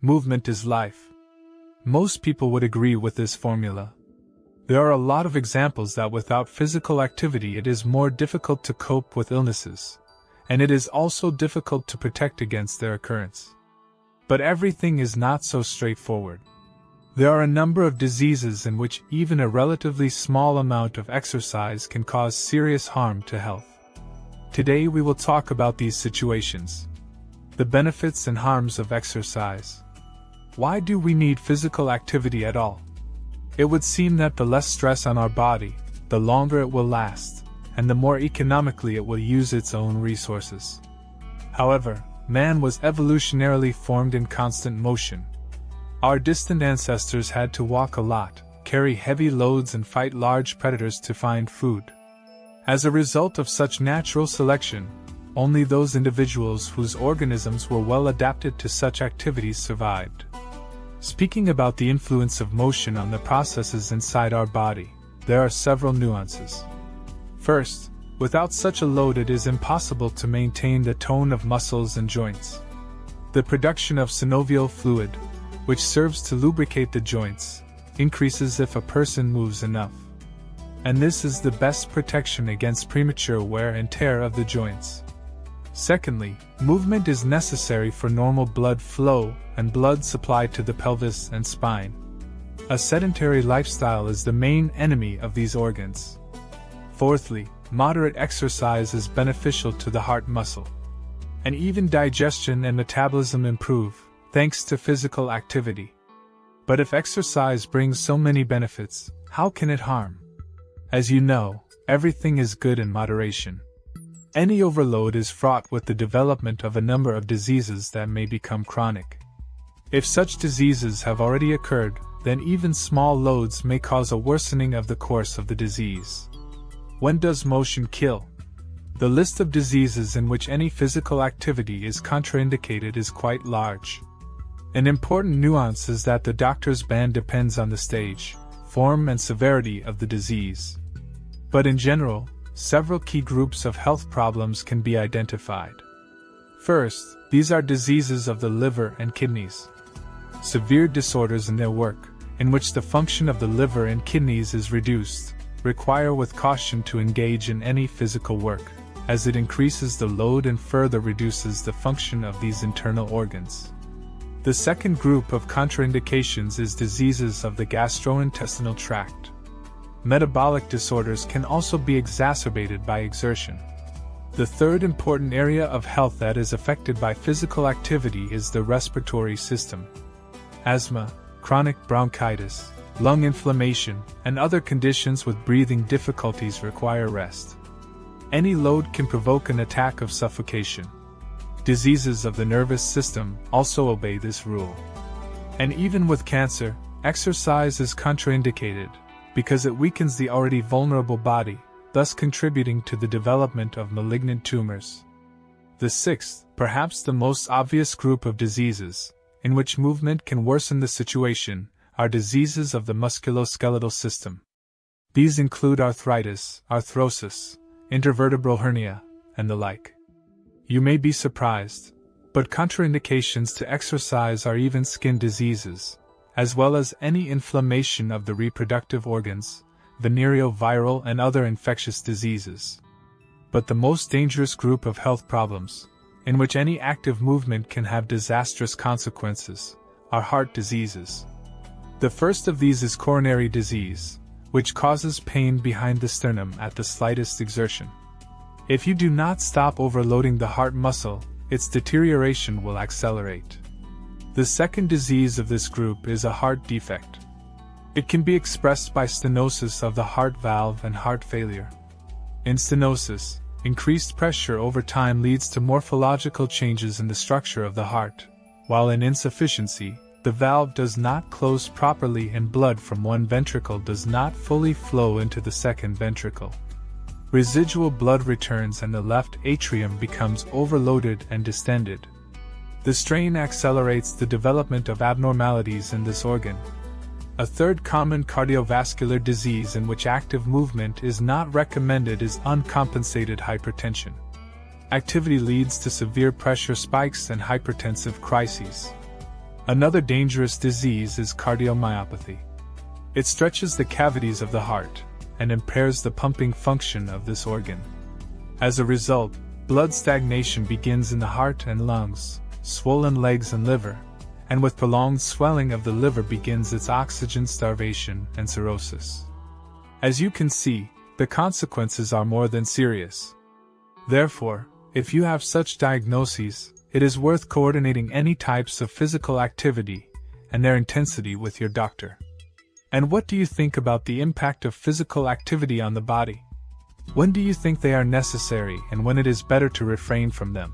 Movement is life. Most people would agree with this formula. There are a lot of examples that without physical activity it is more difficult to cope with illnesses, and it is also difficult to protect against their occurrence. But everything is not so straightforward. There are a number of diseases in which even a relatively small amount of exercise can cause serious harm to health. Today we will talk about these situations. The benefits and harms of exercise. Why do we need physical activity at all? It would seem that the less stress on our body, the longer it will last, and the more economically it will use its own resources. However, man was evolutionarily formed in constant motion. Our distant ancestors had to walk a lot, carry heavy loads and fight large predators to find food. As a result of such natural selection, only those individuals whose organisms were well adapted to such activities survived. Speaking about the influence of motion on the processes inside our body, there are several nuances. First, without such a load it is impossible to maintain the tone of muscles and joints. The production of synovial fluid, which serves to lubricate the joints, increases if a person moves enough. And this is the best protection against premature wear and tear of the joints. Secondly, movement is necessary for normal blood flow and blood supply to the pelvis and spine. A sedentary lifestyle is the main enemy of these organs. Fourthly, moderate exercise is beneficial to the heart muscle. And even digestion and metabolism improve, thanks to physical activity. But if exercise brings so many benefits, how can it harm? As you know, everything is good in moderation. Any overload is fraught with the development of a number of diseases that may become chronic. If such diseases have already occurred, then even small loads may cause a worsening of the course of the disease. When does motion kill? The list of diseases in which any physical activity is contraindicated is quite large. An important nuance is that the doctor's ban depends on the stage, form and severity of the disease. But in general, several key groups of health problems can be identified. First, these are diseases of the liver and kidneys. Severe disorders in their work, in which the function of the liver and kidneys is reduced, require with caution to engage in any physical work, as it increases the load and further reduces the function of these internal organs. The second group of contraindications is diseases of the gastrointestinal tract. Metabolic disorders can also be exacerbated by exertion. The third important area of health that is affected by physical activity is the respiratory system. Asthma, chronic bronchitis, lung inflammation, and other conditions with breathing difficulties require rest. Any load can provoke an attack of suffocation. Diseases of the nervous system also obey this rule. And even with cancer, exercise is contraindicated, because it weakens the already vulnerable body, thus contributing to the development of malignant tumors. The sixth, perhaps the most obvious group of diseases, in which movement can worsen the situation, are diseases of the musculoskeletal system. These include arthritis, arthrosis, intervertebral hernia, and the like. You may be surprised, but contraindications to exercise are even skin diseases, as well as any inflammation of the reproductive organs, venereal viral and other infectious diseases. But the most dangerous group of health problems, in which any active movement can have disastrous consequences, are heart diseases. The first of these is coronary disease, which causes pain behind the sternum at the slightest exertion. If you do not stop overloading the heart muscle, its deterioration will accelerate. The second disease of this group is a heart defect. It can be expressed by stenosis of the heart valve and heart failure. In stenosis, increased pressure over time leads to morphological changes in the structure of the heart, while in insufficiency, the valve does not close properly and blood from one ventricle does not fully flow into the second ventricle. Residual blood returns and the left atrium becomes overloaded and distended. The strain accelerates the development of abnormalities in this organ. A third common cardiovascular disease in which active movement is not recommended is uncompensated hypertension. Activity leads to severe pressure spikes and hypertensive crises. Another dangerous disease is cardiomyopathy. It stretches the cavities of the heart and impairs the pumping function of this organ. As a result, blood stagnation begins in the heart and lungs, swollen legs and liver, and with prolonged swelling of the liver begins its oxygen starvation and cirrhosis. As you can see, the consequences are more than serious. Therefore, if you have such diagnoses, it is worth coordinating any types of physical activity and their intensity with your doctor. And what do you think about the impact of physical activity on the body? When do you think they are necessary and when it is better to refrain from them?